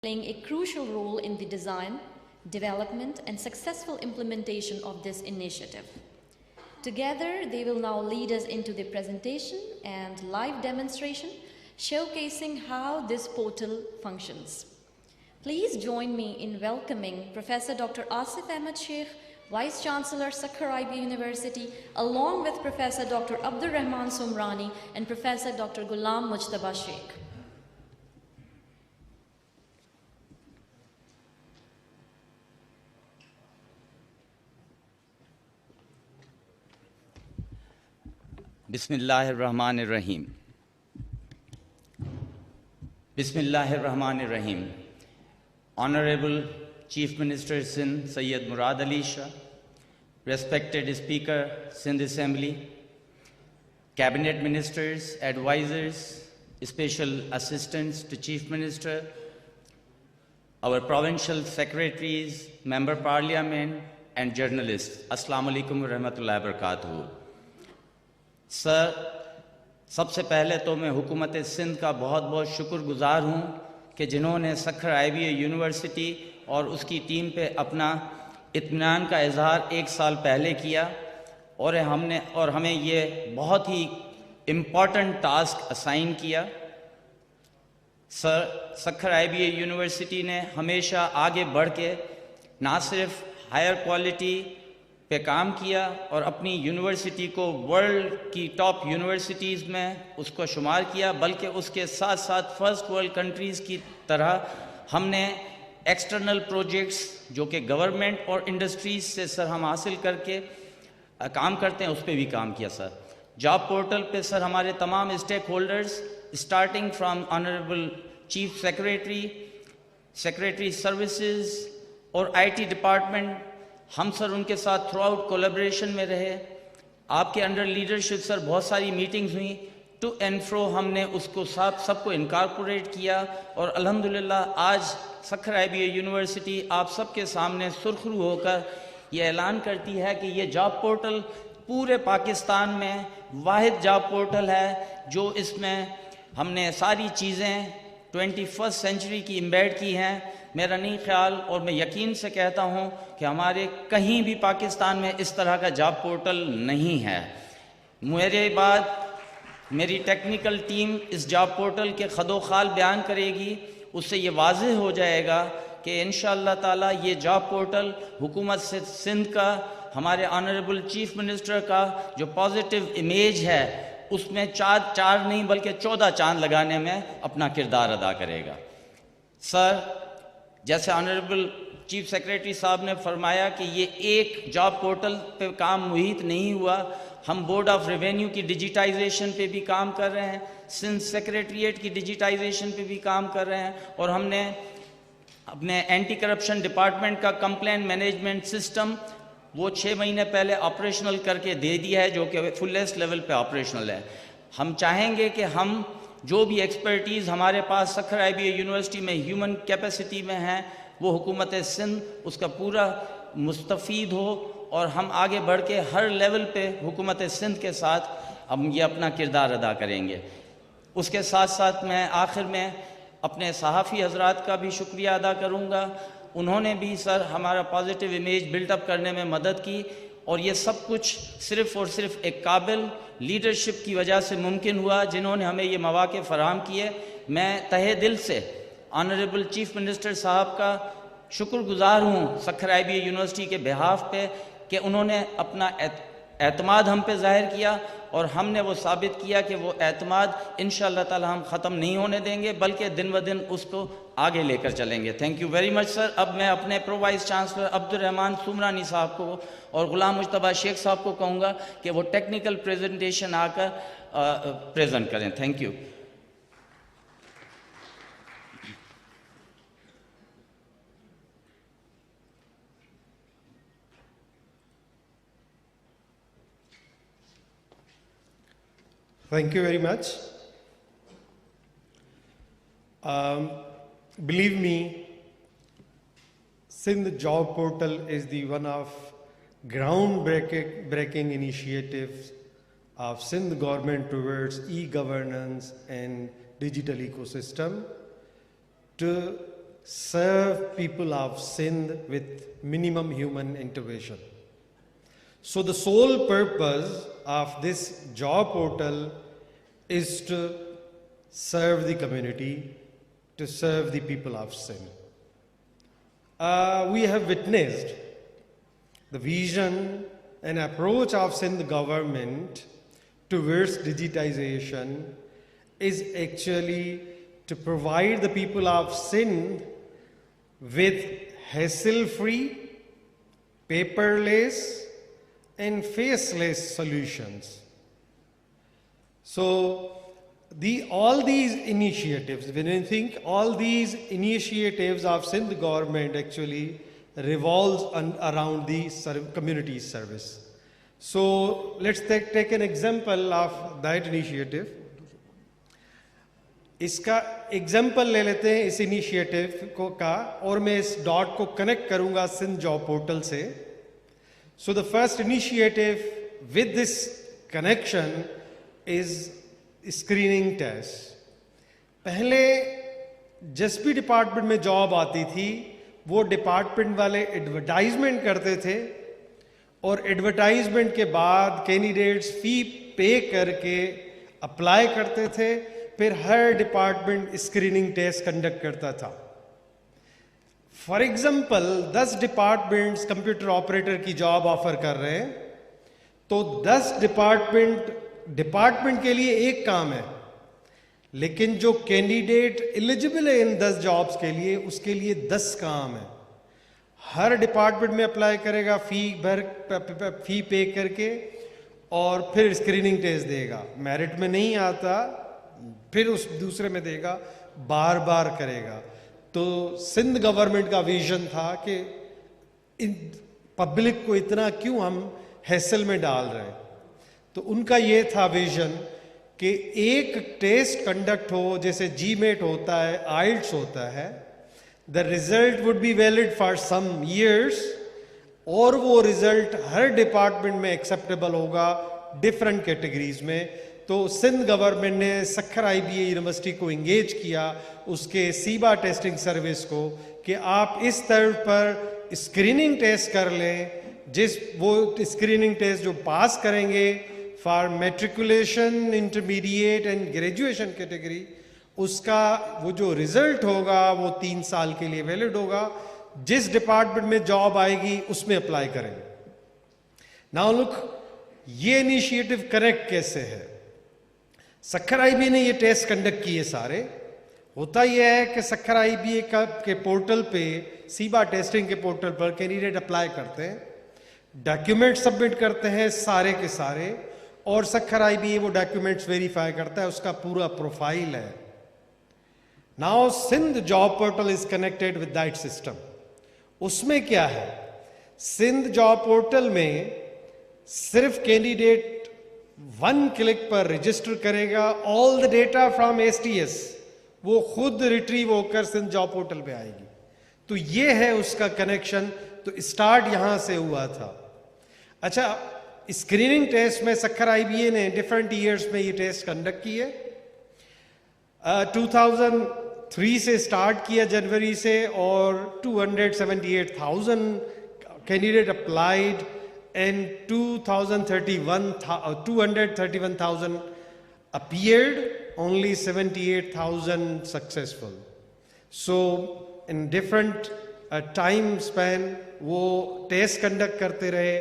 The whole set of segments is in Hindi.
playing a crucial role in the design, development, and successful implementation of this initiative. Together, they will now lead us into the presentation and live demonstration, showcasing how this portal functions. Please join me in welcoming Professor Dr. Asif Ahmed Sheikh, Vice Chancellor, Sakhar IB University, along with Professor Dr. Abdur Rahman Sumrani and Professor Dr. Ghulam Mujtaba Sheikh. Bismillahirrahmanirrahim. Bismillahirrahmanirrahim. Honorable Chief Minister Sindh Sayyid Murad Ali Shah, respected Speaker Sindh Assembly, Cabinet Ministers, Advisors, Special Assistants to Chief Minister, our Provincial Secretaries, Member Parliament, and journalists. Assalamu alaikum wa rahmatullahi wa barakatuh. Sir, सबसे पहले तो मैं हुकूमत सिंध का बहुत बहुत शुक्रगुजार हूँ कि जिन्होंने सखर IBA यूनिवर्सिटी और उसकी टीम पे अपना इत्मीनान का इजहार 1 साल पहले किया और हमें ये बहुत ही इम्पॉर्टेंट टास्क असाइन किया। सर, सखर IBA यूनिवर्सिटी ने हमेशा आगे बढ़ के ना सिर्फ हायर क्वालिटी पे काम किया और अपनी यूनिवर्सिटी को वर्ल्ड की टॉप यूनिवर्सिटीज़ में उसको शुमार किया, बल्कि उसके साथ साथ फर्स्ट वर्ल्ड कंट्रीज़ की तरह हमने एक्सटर्नल प्रोजेक्ट्स जो कि गवर्नमेंट और इंडस्ट्रीज़ से सर हम हासिल करके काम करते हैं उस पर भी काम किया। सर, जॉब पोर्टल पे सर हमारे तमाम stakeholders starting from honourable chief secretary services और IT डिपार्टमेंट, हम सर उनके साथ थ्रू आउट कोलैबोरेशन में रहे। आपके अंडर लीडरशिप सर बहुत सारी मीटिंग्स हुई, टू एंड फ्रो हमने उसको सबको इनकॉर्पोरेट किया और अल्हम्दुलिल्लाह आज सखर IBA यूनिवर्सिटी आप सबके सामने सुरखरू होकर ये ऐलान करती है कि ये जॉब पोर्टल पूरे पाकिस्तान में वाहिद जॉब पोर्टल है जो इसमें हमने सारी चीज़ें 21st सेंचुरी की एम्बेड की हैं। मेरा नहीं ख्याल और मैं यकीन से कहता हूं कि हमारे कहीं भी पाकिस्तान में इस तरह का जॉब पोर्टल नहीं है। मेरे बाद मेरी टेक्निकल टीम इस जॉब पोर्टल के खदोखाल बयान करेगी, उससे ये वाज़ेह हो जाएगा कि इंशाअल्लाह ताला ये जॉब पोर्टल हुकूमत सिंध का, हमारे ऑनरेबल चीफ मिनिस्टर का जो पॉजिटिव इमेज है उसमें चार नहीं बल्कि 14 चांद लगाने में अपना किरदार अदा करेगा। सर, जैसे ऑनरेबल चीफ सेक्रेटरी साहब ने फरमाया कि ये एक जॉब पोर्टल पे काम मुहित नहीं हुआ, हम बोर्ड ऑफ रेवेन्यू की डिजिटाइजेशन पे भी काम कर रहे हैं, सिंध सेक्रेटरीट की डिजिटाइजेशन पे भी काम कर रहे हैं और हमने अपने एंटी करप्शन डिपार्टमेंट का कंप्लेंट मैनेजमेंट सिस्टम वो 6 महीने पहले ऑपरेशनल करके दे दिया है जो कि फुलेस्ट लेवल पे ऑपरेशनल है। हम चाहेंगे कि हम जो भी एक्सपर्टीज़ हमारे पास सखर IBA यूनिवर्सिटी में ह्यूमन कैपेसिटी में है वो हुकूमत सिंध उसका पूरा मुस्तफ़ीद हो और हम आगे बढ़ के हर लेवल पे हुकूमत सिंध के साथ हम ये अपना किरदार अदा करेंगे। उसके साथ साथ मैं आखिर में अपने सहाफ़ी हजरात का भी शुक्रिया अदा करूँगा। उन्होंने भी सर हमारा पॉजिटिव इमेज बिल्टअप करने में मदद की और ये सब कुछ सिर्फ़ और सिर्फ एक काबिल लीडरशिप की वजह से मुमकिन हुआ जिन्होंने हमें ये मौक़े फ़राहम किए। मैं तहे दिल से ऑनरेबल चीफ मिनिस्टर साहब का शुक्रगुजार हूँ सखर IBA यूनिवर्सिटी के बिहाफ पे कि उन्होंने अपना एतमाद हम पे ज़ाहिर किया और हमने वो साबित किया कि वो एतमाद इंशाअल्लाह ताला हम ख़त्म नहीं होने देंगे बल्कि दिन ब दिन उसको आगे लेकर चलेंगे। Thank you very much sir. अब मैं अपने pro vice chancellor Abdur Rahman Sumrani साहब को और गुलाम मुज्तबा शेख साहब को कहूँगा कि वो टेक्निकल प्रेजेंटेशन आकर प्रेजेंट करें। Thank you. Thank you very much. Believe me, Sindh Job Portal is the one of groundbreaking initiatives of Sindh government towards e-governance and digital ecosystem to serve people of Sindh with minimum human intervention. So the sole purpose of this job portal is to serve the community, to serve the people of Sindh. We have witnessed the vision and approach of Sindh government towards digitization is actually to provide the people of Sindh with hassle-free, paperless, and faceless solutions. So all these initiatives, when you think all these initiatives of Sindh government actually revolves around the community service. So let's take an example of that initiative. इसका एग्जाम्पल ले लेते हैं इस इनिशिएटिव को का, और मैं इस डॉट को कनेक्ट करूंगा सिंध जॉब पोर्टल से. So the first initiative with this connection is screening test. पहले जिस भी डिपार्टमेंट में जॉब आती थी वो डिपार्टमेंट वाले एडवर्टाइजमेंट करते थे, और एडवर्टाइजमेंट के बाद कैंडिडेट्स फी पे करके अप्लाई करते थे. फिर हर डिपार्टमेंट स्क्रीनिंग टेस्ट कंडक्ट करता था. For example 10 departments computer operator की जॉब ऑफर कर रहे हैं, तो 10 डिपार्टमेंट के लिए एक काम है, लेकिन जो कैंडिडेट एलिजिबल है इन 10 जॉब्स के लिए उसके लिए 10 काम है. हर डिपार्टमेंट में अप्लाई करेगा, फी पे करके, और फिर स्क्रीनिंग टेस्ट देगा. मेरिट में नहीं आता फिर उस दूसरे में देगा, बार बार करेगा. तो सिंध गवर्नमेंट का विजन था कि इन पब्लिक को इतना क्यों हम हैसल में डाल रहे हैं. तो उनका ये था विजन कि एक टेस्ट कंडक्ट हो, जैसे जीमेट होता है, आइल्ट्स होता है. The result would be valid for some years, और वो रिजल्ट हर डिपार्टमेंट में एक्सेप्टेबल होगा डिफरेंट कैटेगरीज में. तो सिंध गवर्नमेंट ने सक्खर IBA यूनिवर्सिटी को एंगेज किया, उसके सीबा टेस्टिंग सर्विस को, कि आप इस तरह पर स्क्रीनिंग टेस्ट कर लें. वो स्क्रीनिंग टेस्ट जो पास करेंगे for matriculation, intermediate and graduation category, उसका वो जो रिजल्ट होगा वो 3 साल के लिए वैलिड होगा. जिस डिपार्टमेंट में जॉब आएगी उसमें अप्लाई करेंगे. नाउ लुक, ये इनिशिएटिव कनेक्ट कैसे है. सक्खर IBA ने ये टेस्ट कंडक्ट किए सारे. होता यह है कि सक्खर IBA के पोर्टल पे, सीबा टेस्टिंग के पोर्टल पर कैंडिडेट अप्लाई करते हैं, डॉक्यूमेंट सबमिट करते हैं सारे के सारे, और सक्खर IBA वो डॉक्यूमेंट्स वेरीफाई करता है, उसका पूरा प्रोफाइल है. Now Sindh job portal is connected with that system. उसमें क्या है, सिंध जॉब पोर्टल में सिर्फ कैंडिडेट 1 क्लिक पर रजिस्टर करेगा. All the data from STS वो खुद रिट्रीव होकर सिंध जॉब पोर्टल पे आएगी. तो ये है उसका कनेक्शन. तो स्टार्ट यहां से हुआ था. अच्छा, स्क्रीनिंग टेस्ट में सक्खर IBA ने डिफरेंट ईयर्स में ये टेस्ट कंडक्ट किए. 2003 से स्टार्ट किया जनवरी से, और 278,000 candidate applied, and 231,000 appeared, only 78,000 successful. So in different time span वो टेस्ट कंडक्ट करते रहे,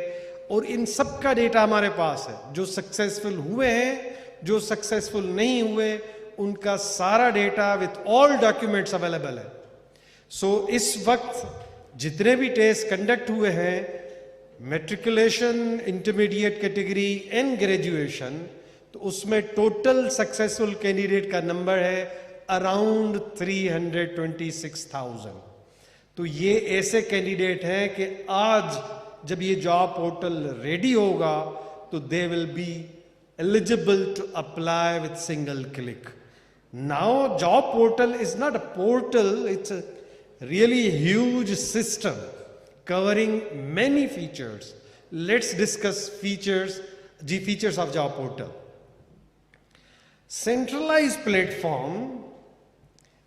और इन सब का डेटा हमारे पास है. जो सक्सेसफुल हुए हैं, जो सक्सेसफुल नहीं हुए, उनका सारा data with all documents available है. सो इस वक्त जितने भी टेस्ट कंडक्ट हुए हैं, matriculation, intermediate category and graduation, तो उसमें टोटल सक्सेसफुल कैंडिडेट का नंबर है अराउंड 326,000. तो ये ऐसे कैंडिडेट हैं कि आज जब ये जॉब पोर्टल रेडी होगा तो they will be eligible to apply with single click. Now job portal is not a portal, it's a really huge system covering many features. Let's discuss features of job portal. Centralized platform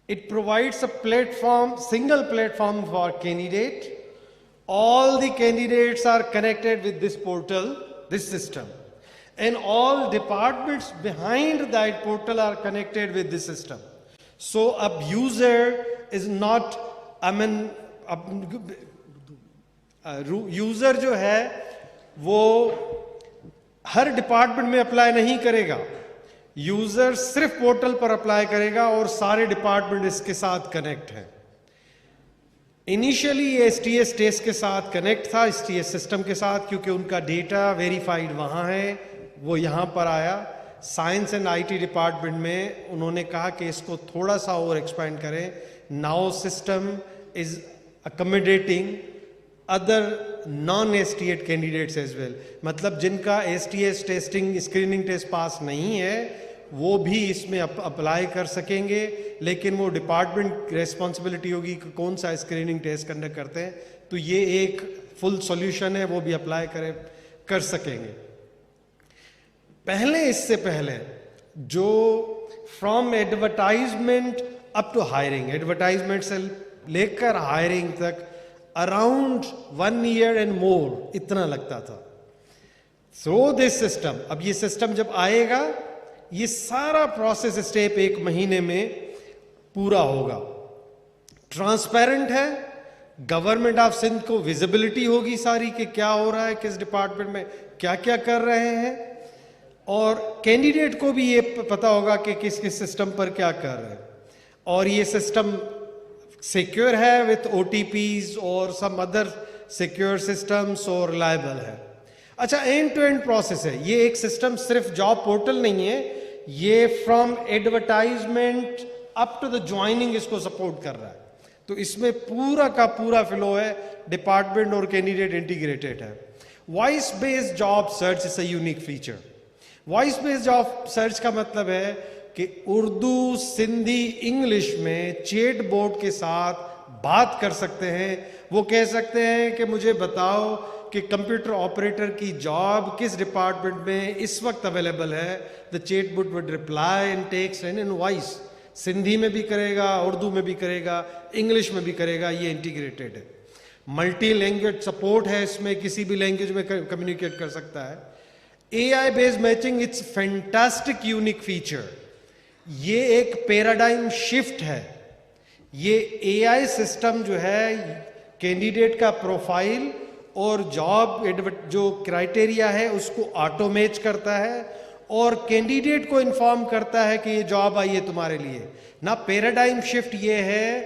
It provides a platform, single platform for candidate. All the candidates are connected with this portal, this system. And all departments behind that portal are connected with this system. So a user is not, user जो है वो हर डिपार्टमेंट में अप्लाई नहीं करेगा. यूजर सिर्फ पोर्टल पर अप्लाई करेगा और सारे डिपार्टमेंट इसके साथ कनेक्ट हैं. इनिशियली ये एसटीएस टेस्ट के साथ कनेक्ट था, एसटीएस सिस्टम के साथ, क्योंकि उनका डेटा वेरीफाइड वहां है, वो यहां पर आया. साइंस एंड आईटी डिपार्टमेंट में उन्होंने कहा कि इसको थोड़ा सा और एक्सपेंड करें. Now system is accommodating other non STS candidates as well. मतलब जिनका STS testing screening test pass नहीं है वो भी इसमें अप्लाई कर सकेंगे, लेकिन वो डिपार्टमेंट रेस्पॉन्सिबिलिटी होगी कि कौन सा स्क्रीनिंग टेस्ट कंडक्ट करते हैं. तो ये एक फुल सॉल्यूशन है, वो भी अप्लाई कर सकेंगे. इससे पहले जो from advertisement up to hiring, advertisement से लेकर हायरिंग तक अराउंड 1 year एंड मोर इतना लगता था. सो दिस सिस्टम, अब ये सिस्टम जब आएगा ये सारा प्रोसेस स्टेप 1 महीने में पूरा होगा. ट्रांसपेरेंट है, गवर्नमेंट ऑफ सिंध को विजिबिलिटी होगी सारी कि क्या हो रहा है, किस डिपार्टमेंट में क्या क्या कर रहे हैं, और कैंडिडेट को भी ये पता होगा कि किस किस सिस्टम पर क्या कर रहे हैं. और ये सिस्टम सिक्योर है विथ OTPs और सम अदर सिक्योर सिस्टम्स और रिलायबल है. अच्छा, एंड टू एंड प्रोसेस है. ये एक सिस्टम सिर्फ जॉब पोर्टल नहीं है, ये from advertisement up to the joining इसको सपोर्ट कर रहा है. तो इसमें पूरा का पूरा फ्लो है, डिपार्टमेंट और कैंडिडेट इंटीग्रेटेड है. Voice based job search is a unique feature. Voice based job search का मतलब है कि उर्दू, सिंधी, इंग्लिश में चैट बोर्ड के साथ बात कर सकते हैं. वो कह सकते हैं कि मुझे बताओ कि कंप्यूटर ऑपरेटर की जॉब किस डिपार्टमेंट में इस वक्त अवेलेबल है. The chat board would reply in text and in voice. Sindhi में भी करेगा, उर्दू में भी करेगा, इंग्लिश में भी करेगा. ये इंटीग्रेटेड है. मल्टी लैंग्वेज सपोर्ट है इसमें, किसी भी लैंग्वेज में कम्युनिकेट कर सकता है. AI based matching, it's fantastic unique feature. ये एक पैराडाइम शिफ्ट है. ये AI सिस्टम जो है कैंडिडेट का प्रोफाइल और जॉब जो क्राइटेरिया है उसको ऑटोमेट करता है और कैंडिडेट को इन्फॉर्म करता है कि ये जॉब आई है तुम्हारे लिए. ना पैराडाइम शिफ्ट ये है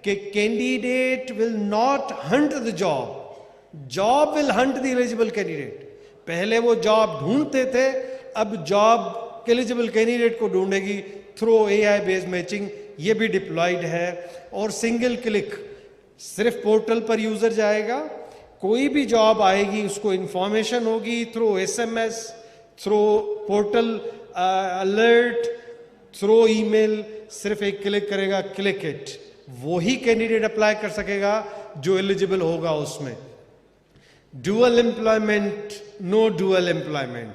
कि candidate will not Hunt the job, job will Hunt the eligible candidate. पहले वो जॉब ढूंढते थे, अब जॉब एलिजिबल कैंडिडेट को ढूंढेगी थ्रू AI बेस्ड मैचिंग. ये भी डिप्लॉयड है. और सिंगल क्लिक, सिर्फ पोर्टल पर यूजर जाएगा, कोई भी जॉब आएगी उसको इंफॉर्मेशन होगी through SMS, through portal alert, through email. सिर्फ एक क्लिक करेगा, क्लिक इट, वही कैंडिडेट अप्लाई कर सकेगा जो एलिजिबल होगा उसमें. Dual employment, no dual employment,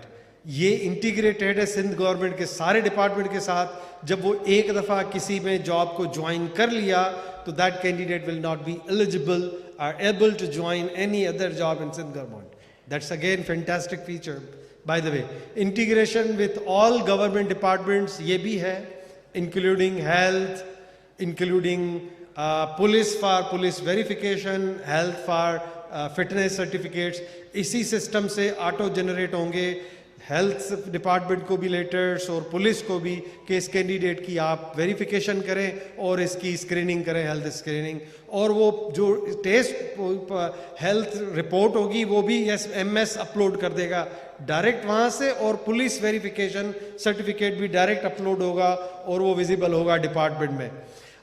ये इंटीग्रेटेड है सिंध गवर्नमेंट के सारे डिपार्टमेंट के साथ. जब वो एक दफा किसी में जॉब को ज्वाइन कर लिया तो that candidate will not be eligible or able to join any other job in Sindh government. That's again fantastic feature. By the way, integration with all government departments ये भी है, including health, including police for police verification, health for fitness certificates. इसी सिस्टम से ऑटो जनरेट होंगे हेल्थ डिपार्टमेंट को भी लेटर्स और पुलिस को भी कि इस कैंडिडेट की आप वेरिफिकेशन करें और इसकी स्क्रीनिंग करें, हेल्थ स्क्रीनिंग. और वो जो टेस्ट हेल्थ रिपोर्ट होगी वो भी MS अपलोड कर देगा डायरेक्ट वहाँ से, और पुलिस वेरिफिकेशन सर्टिफिकेट भी डायरेक्ट अपलोड होगा और वो विजिबल होगा डिपार्टमेंट में.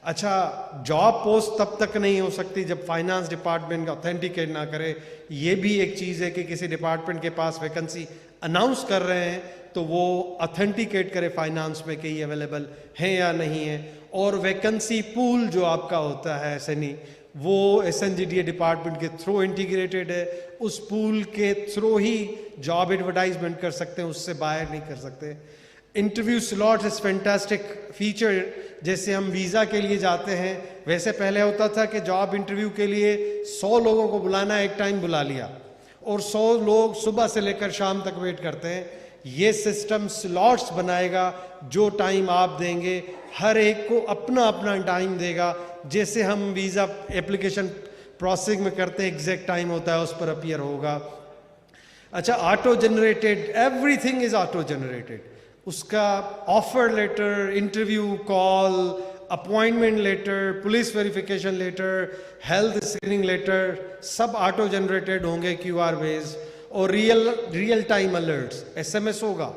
अच्छा, जॉब पोस्ट तब तक नहीं हो सकती जब फाइनेंस डिपार्टमेंट ऑथेंटिकेट ना करे. ये भी एक चीज़ है कि किसी डिपार्टमेंट के पास वैकेंसी अनाउंस कर रहे हैं तो वो ऑथेंटिकेट करे फाइनेंस में कि ये अवेलेबल है या नहीं है. और वैकेंसी पूल जो आपका होता है SNE, वो SNGDA डिपार्टमेंट के थ्रू इंटीग्रेटेड है. उस पूल के थ्रू ही जॉब एडवर्टाइजमेंट कर सकते हैं, उससे बाहर नहीं कर सकते. Interview slot is fantastic feature. जैसे हम वीज़ा के लिए जाते हैं, वैसे पहले होता था कि जॉब इंटरव्यू के लिए 100 लोगों को बुलाना, एक टाइम बुला लिया और 100 लोग सुबह से लेकर शाम तक वेट करते हैं। ये सिस्टम स्लॉट्स बनाएगा, जो टाइम आप देंगे हर एक को अपना अपना टाइम देगा। जैसे हम वीज़ा एप्लीकेशन प्रोसेसिंग में करते हैं, एग्जैक्ट टाइम होता है, उस पर अपीयर होगा। अच्छा, auto generated, everything is auto generated. उसका offer letter, interview call, appointment letter, police verification letter, health screening letter, सब ऑटो जनरेटेड होंगे क्यूआर बेस्ड। और रियल टाइम अलर्ट्स, एसएमएस होगा,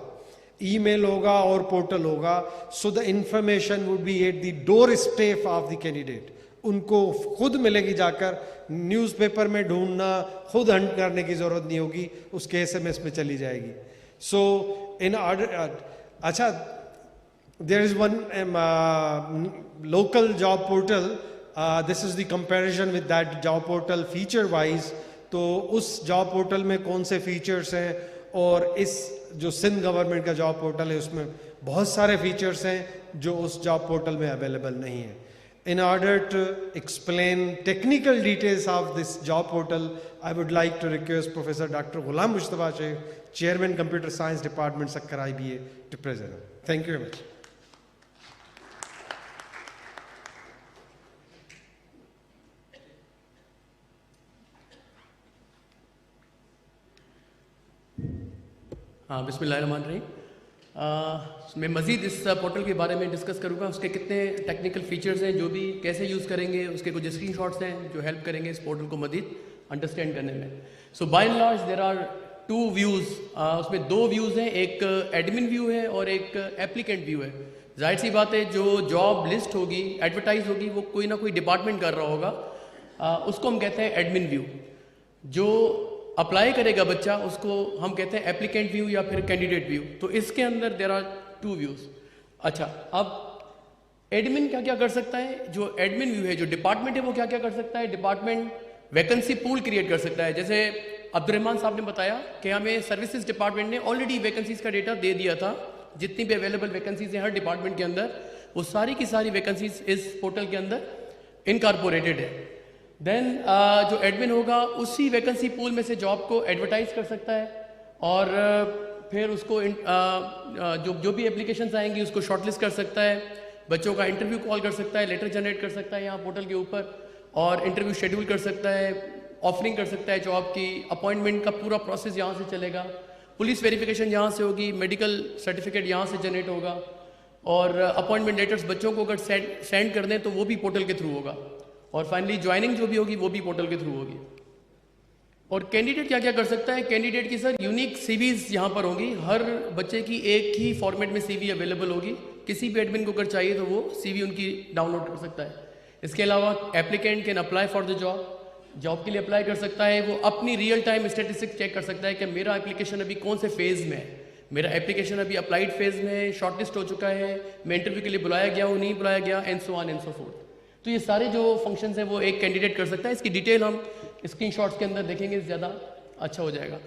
ईमेल होगा और पोर्टल होगा। So the information would be at the doorstep of the candidate. उनको खुद मिलेगी, जाकर न्यूज़पेपर में ढूंढना, खुद हंट करने की जरूरत नहीं होगी, उसके एसएमएस में चली जाएगी। सो इन ऑर्डर, अच्छा, there is one local job portal, this is the comparison with that job portal feature wise। तो उस जॉब पोर्टल में कौन से फीचर्स हैं, और इस जो सिंध गवर्नमेंट का जॉब पोर्टल है उसमें बहुत सारे फीचर्स हैं जो उस जॉब पोर्टल में अवेलेबल नहीं है। In order to explain technical details of this job portal, I would like to request Professor Dr. Ghulam Mujtaba Sheikh, Chairman Computer Science Department, Sakkar IBA, to present. Thank you very much. हाँ, बिस्मिल्लाहिर्रहमानिर्रहीम। मैं मज़ीद इस पोर्टल के बारे में डिस्कस करूँगा, उसके कितने टेक्निकल फीचर्स हैं, जो भी कैसे यूज़ करेंगे, उसके कुछ स्क्रीनशॉट्स हैं जो हेल्प करेंगे इस पोर्टल को मज़ीद अंडरस्टैंड करने में। So by and large there are 2 views, उसमें 2 व्यूज़ हैं, एक एडमिन व्यू है और एक एप्लीकेंट व्यू है। जाहिर सी बात है, जो जॉब लिस्ट होगी, एडवर्टाइज होगी, वो कोई ना कोई डिपार्टमेंट कर रहा होगा, उसको हम कहते हैं एडमिन व्यू। जो अप्लाई करेगा बच्चा, उसको हम कहते हैं एप्लीकेंट व्यू या फिर कैंडिडेट व्यू। तो इसके अंदर देयर आर 2 व्यूज़। अच्छा, अब एडमिन क्या क्या कर सकता है? जो एडमिन व्यू है, जो डिपार्टमेंट है, वो क्या क्या कर सकता है? डिपार्टमेंट वैकेंसी पूल क्रिएट कर सकता है। जैसे अब्दुर्रहमान साहब ने बताया कि हमें सर्विसेज डिपार्टमेंट ने ऑलरेडी वैकेंसीज का डेटा दे दिया था, जितनी भी अवेलेबल वैकेंसीज हैं हर डिपार्टमेंट के अंदर, वो सारी की सारी वैकेंसीज इस पोर्टल के अंदर इनकॉर्पोरेटेड है। देन जो एडमिन होगा उसी वैकेंसी पूल में से जॉब को एडवर्टाइज कर सकता है, और फिर उसको जो भी एप्लीकेशंस आएंगी उसको शॉर्टलिस्ट कर सकता है, बच्चों का इंटरव्यू कॉल कर सकता है, लेटर जनरेट कर सकता है यहाँ पोर्टल के ऊपर, और इंटरव्यू शेड्यूल कर सकता है, ऑफरिंग कर सकता है जॉब की, अपॉइंटमेंट का पूरा प्रोसेस यहाँ से चलेगा, पुलिस वेरिफिकेशन यहाँ से होगी, मेडिकल सर्टिफिकेट यहाँ से जनरेट होगा, और अपॉइंटमेंट लेटर्स बच्चों को अगर सेंड कर दें तो वो भी पोर्टल के थ्रू होगा, और फाइनली ज्वाइनिंग जो भी होगी वो भी पोर्टल के थ्रू होगी। और कैंडिडेट क्या क्या कर सकता है? कैंडिडेट की सर यूनिक सीवीज यहाँ पर होंगी, हर बच्चे की एक ही फॉर्मेट में सीवी अवेलेबल होगी, किसी भी एडमिन को अगर चाहिए तो वो सीवी उनकी डाउनलोड कर सकता है। इसके अलावा applicant can apply for the job के लिए अप्लाई कर सकता है, वो अपनी रियल टाइम स्टेटिस्टिक्स चेक कर सकता है कि मेरा एप्लीकेशन अभी कौन से फेज़ में है, मेरा एप्लीकेशन अभी अप्लाइड फेज़ में है, शॉर्टलिस्ट हो चुका है, मैं इंटरव्यू के लिए बुलाया गया हूँ, नहीं बुलाया गया, and so on and so fourth. तो ये सारे जो फंक्शंस हैं वो एक कैंडिडेट कर सकता है। इसकी डिटेल हम स्क्रीनशॉट्स के अंदर देखेंगे, ज़्यादा अच्छा हो जाएगा।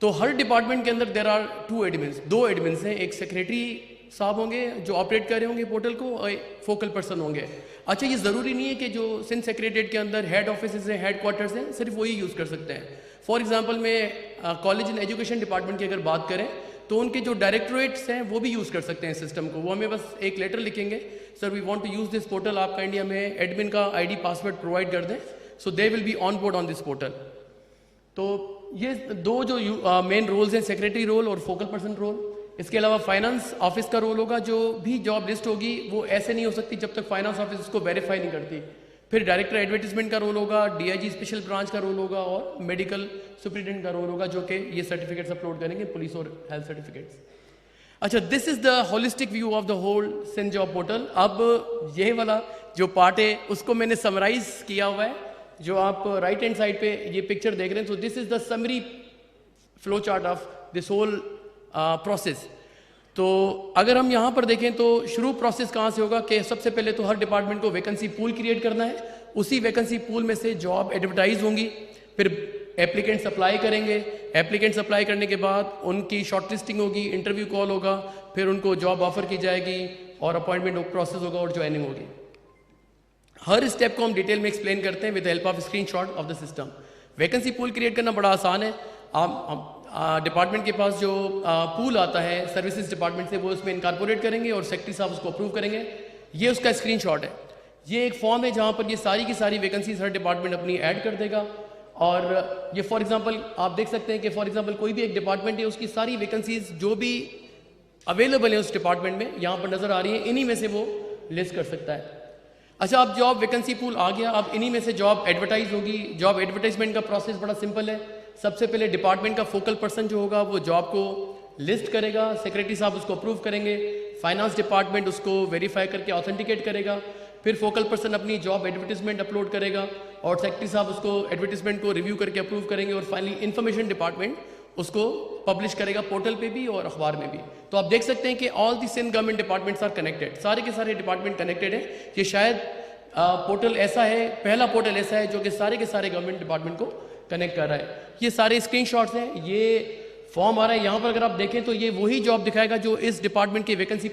तो हर डिपार्टमेंट के अंदर देर आर 2 एडमिन्स, 2 एडमिन्स हैं, एक सेक्रेटरी साहब होंगे जो ऑपरेट कर रहे होंगे पोर्टल को, और फोकल पर्सन होंगे। अच्छा, ये ज़रूरी नहीं है कि जो सिंध सेक्रेटरीट के अंदर हेड ऑफिस हैं, हेड क्वार्टर्स हैं, सिर्फ वही यूज़ कर सकते हैं। फॉर एग्जाम्पल में कॉलेज एंड एजुकेशन डिपार्टमेंट की अगर बात करें तो उनके जो डायरेक्टोरेट्स हैं वो भी यूज़ कर सकते हैं सिस्टम को। वो हमें बस एक लेटर लिखेंगे, sir we want to use this portal, आपका इंडिया में एडमिन का आईडी पासवर्ड प्रोवाइड कर दें, so they will be on board on this portal. तो ये 2 जो मेन रोल्स हैं, सेक्रेटरी रोल और फोकल पर्सन रोल। इसके अलावा फाइनेंस ऑफिस का रोल होगा, जो भी जॉब लिस्ट होगी वो ऐसे नहीं हो सकती जब तक फाइनेंस ऑफिस उसको वेरीफाई नहीं करती। फिर डायरेक्टर एडवर्टीजमेंट का रोल होगा, डीआईजी स्पेशल ब्रांच का रोल होगा, और मेडिकल सुप्रिटेंडेंट का रोल होगा, जो कि ये सर्टिफिकेट्स अपलोड करेंगे, पुलिस और हेल्थ सर्टिफिकेट्स। अच्छा, this is the holistic view of the whole Sindh job portal. अब ये वाला जो पार्ट है उसको मैंने समराइज किया हुआ है, जो आप राइट हैंड साइड पे ये पिक्चर देख रहे हैं। तो this is the summary flow chart of this whole process. तो अगर हम यहाँ पर देखें तो शुरू प्रोसेस कहाँ से होगा कि सबसे पहले तो हर डिपार्टमेंट को वैकेंसी पूल क्रिएट करना है, उसी वैकेंसी पूल में से जॉब एडवर्टाइज होंगी, फिर एप्लीकेंट्स अप्लाई करेंगे, एप्लीकेंट्स अप्लाई करने के बाद उनकी शॉर्ट लिस्टिंग होगी, इंटरव्यू कॉल होगा, फिर उनको जॉब ऑफर की जाएगी और अपॉइंटमेंट प्रोसेस होगा और ज्वाइनिंग होगी। हर स्टेप को हम डिटेल में एक्सप्लेन करते हैं with help of screenshot of the system. Vacancy pool create करना बड़ा आसान है। आप डिपार्टमेंट के पास जो पूल आता है सर्विसेज डिपार्टमेंट से, वो उसमें इनकॉर्पोरेट करेंगे और सेक्रेटरी साहब उसको अप्रूव करेंगे। ये उसका स्क्रीनशॉट है। ये एक फॉर्म है जहाँ पर ये सारी की सारी वैकेंसीज हर डिपार्टमेंट अपनी ऐड कर देगा। और ये फॉर एग्जांपल आप देख सकते हैं कि फॉर एग्जांपल कोई भी एक डिपार्टमेंट है, उसकी सारी वैकेंसीज जो भी अवेलेबल है उस डिपार्टमेंट में यहाँ पर नजर आ रही है, इन्हीं में से वो लिस्ट कर सकता है। अच्छा, अब जॉब वैकेंसी पूल आ गया, अब इन्हीं में से जॉब एडवर्टाइज होगी। जॉब एडवर्टाइजमेंट का प्रोसेस बड़ा सिंपल है। सबसे पहले डिपार्टमेंट का फोकल पर्सन जो होगा वो जॉब को लिस्ट करेगा, सेक्रेटरी साहब उसको अप्रूव करेंगे, फाइनेंस डिपार्टमेंट उसको वेरीफाई करके ऑथेंटिकेट करेगा, फिर फोकल पर्सन अपनी जॉब एडवर्टीजमेंट अपलोड करेगा और सेक्रेटरी साहब उसको एडवर्टीजमेंट को रिव्यू करके अप्रूव करेंगे और फाइनली इन्फॉर्मेशन डिपार्टमेंट उसको पब्लिश करेगा पोर्टल पे भी और अखबार में भी। तो आप देख सकते हैं कि all the Sindh government departments are connected, सारे के सारे डिपार्टमेंट कनेक्टेड है। ये शायद पोर्टल ऐसा है, पहला पोर्टल ऐसा है जो कि सारे के सारे गवर्नमेंट डिपार्टमेंट को कनेक्ट कर रहा है। ये सारे स्क्रीनशॉट्स हैं, ये फॉर्म आ रहा है यहाँ पर, अगर आप देखें तो ये वही जॉब दिखाएगा जो इस डिपार्टमेंट की वैकेंसी